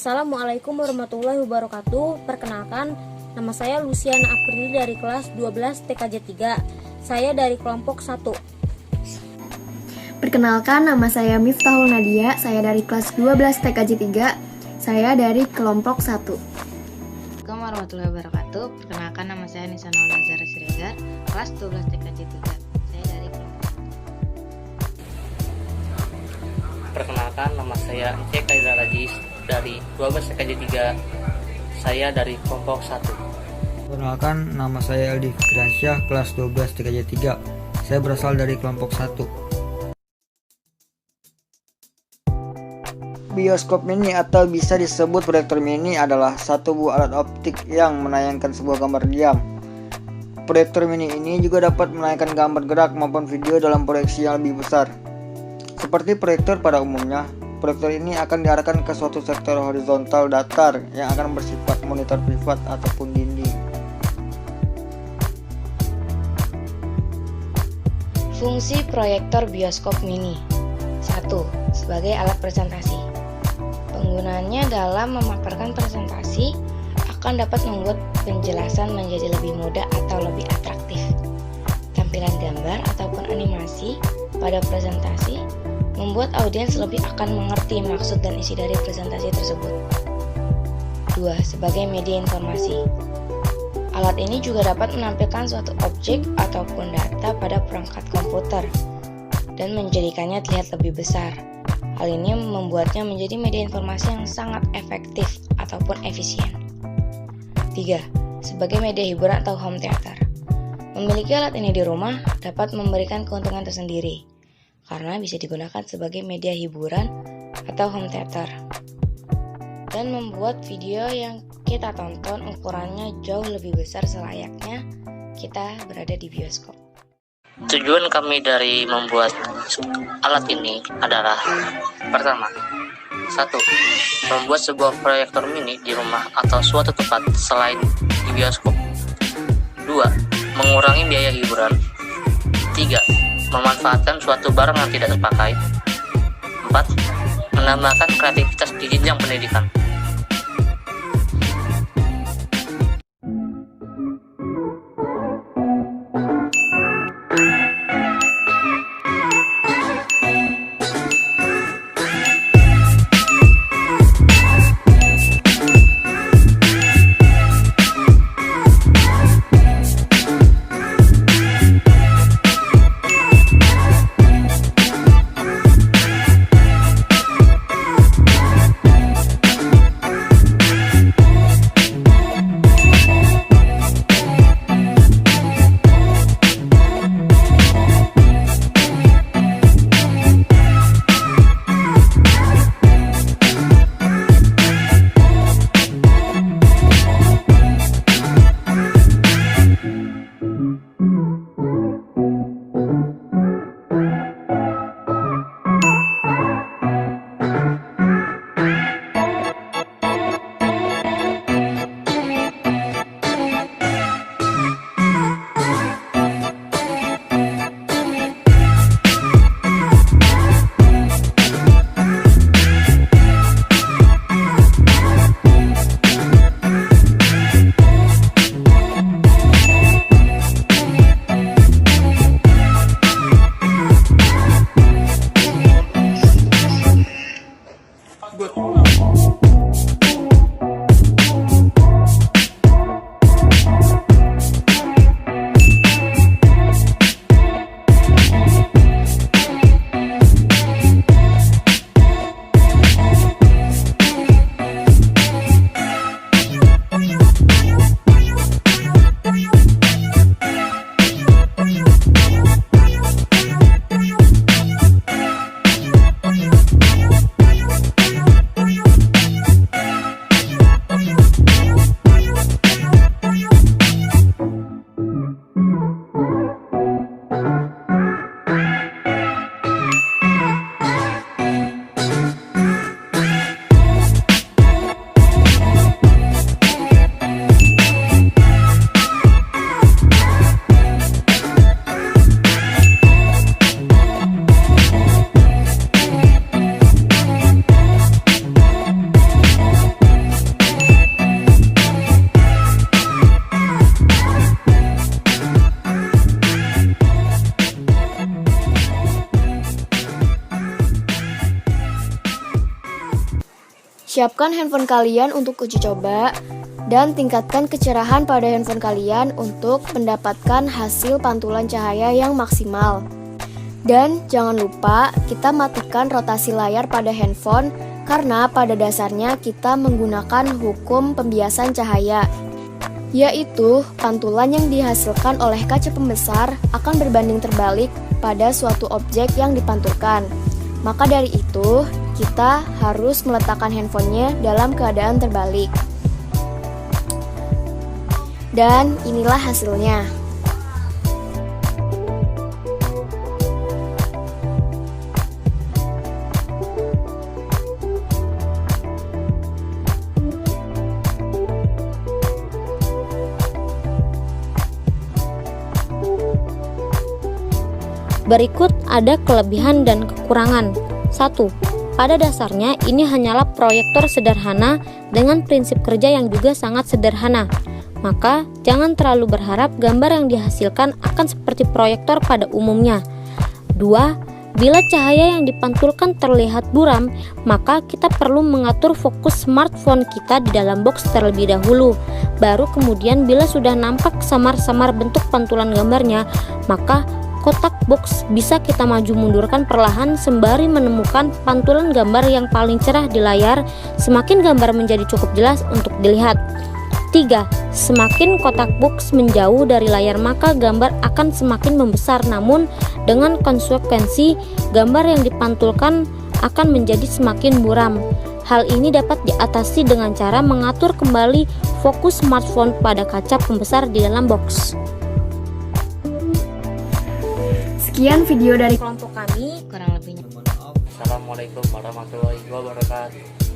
Assalamualaikum warahmatullahi wabarakatuh. Perkenalkan, nama saya Luciana Aprili dari kelas 12 TKJ 3. Saya dari kelompok 1. Perkenalkan, nama saya Miftahul Nadia. Saya dari kelas 12 TKJ 3. Saya dari kelompok 1. Assalamualaikum warahmatullahi wabarakatuh. Perkenalkan, nama saya Nisa Naul Azhar Siregar, kelas 12 TKJ 3. Saya dari kelompok 1. Perkenalkan, nama saya Ence Kaira Rajis dari 12 TKJ 3. Saya dari kelompok 1. Perkenalkan, nama saya Eldi Fikransyah, kelas 12 TKJ 3. Saya berasal dari kelompok 1. Bioskop mini atau bisa disebut proyektor mini adalah satu buah alat optik yang menayangkan sebuah gambar diam. Proyektor mini ini juga dapat menayangkan gambar gerak maupun video dalam proyeksi yang lebih besar. Seperti proyektor pada umumnya, proyektor ini akan diarahkan ke suatu sektor horizontal datar yang akan bersifat monitor privat ataupun dinding. Fungsi proyektor bioskop mini. 1. Sebagai alat presentasi. Penggunaannya dalam memaparkan presentasi akan dapat membuat penjelasan menjadi lebih mudah atau lebih atraktif. Tampilan gambar ataupun animasi pada presentasi membuat audiens lebih akan mengerti maksud dan isi dari presentasi tersebut. 2. Sebagai media informasi. Alat ini juga dapat menampilkan suatu objek ataupun data pada perangkat komputer dan menjadikannya terlihat lebih besar. Hal ini membuatnya menjadi media informasi yang sangat efektif ataupun efisien. 3. Sebagai media hiburan atau home theater. Memiliki alat ini di rumah dapat memberikan keuntungan tersendiri, karena bisa digunakan sebagai media hiburan atau home theater dan membuat video yang kita tonton ukurannya jauh lebih besar selayaknya kita berada di bioskop. Tujuan kami dari membuat alat ini adalah: pertama, 1. Membuat sebuah proyektor mini di rumah atau suatu tempat selain di bioskop. 2. Mengurangi biaya hiburan. 3. Memanfaatkan suatu barang yang tidak terpakai. 4. Menambahkan kreativitas di jenjang pendidikan. Siapkan handphone kalian untuk uji coba dan tingkatkan kecerahan pada handphone kalian untuk mendapatkan hasil pantulan cahaya yang maksimal. Dan jangan lupa kita matikan rotasi layar pada handphone karena pada dasarnya kita menggunakan hukum pembiasan cahaya, yaitu pantulan yang dihasilkan oleh kaca pembesar akan berbanding terbalik pada suatu objek yang dipantulkan. Maka dari itu, kita harus meletakkan handphonenya dalam keadaan terbalik. Dan inilah hasilnya. Berikut ada kelebihan dan kekurangan. 1. Pada dasarnya ini hanyalah proyektor sederhana dengan prinsip kerja yang juga sangat sederhana. Maka jangan terlalu berharap gambar yang dihasilkan akan seperti proyektor pada umumnya. 2. Bila cahaya yang dipantulkan terlihat buram, maka kita perlu mengatur fokus smartphone kita di dalam box terlebih dahulu. Baru kemudian bila sudah nampak samar-samar bentuk pantulan gambarnya, maka kotak box bisa kita maju mundurkan perlahan sembari menemukan pantulan gambar yang paling cerah di layar. Semakin gambar menjadi cukup jelas untuk dilihat. 3. Semakin kotak box menjauh dari layar maka gambar akan semakin membesar, namun dengan konsekuensi gambar yang dipantulkan akan menjadi semakin buram. Hal ini dapat diatasi dengan cara mengatur kembali fokus smartphone pada kaca pembesar di dalam box. Sekian video dari Kelompok kami. Kurang lebihnya. Assalamualaikum warahmatullahi wabarakatuh.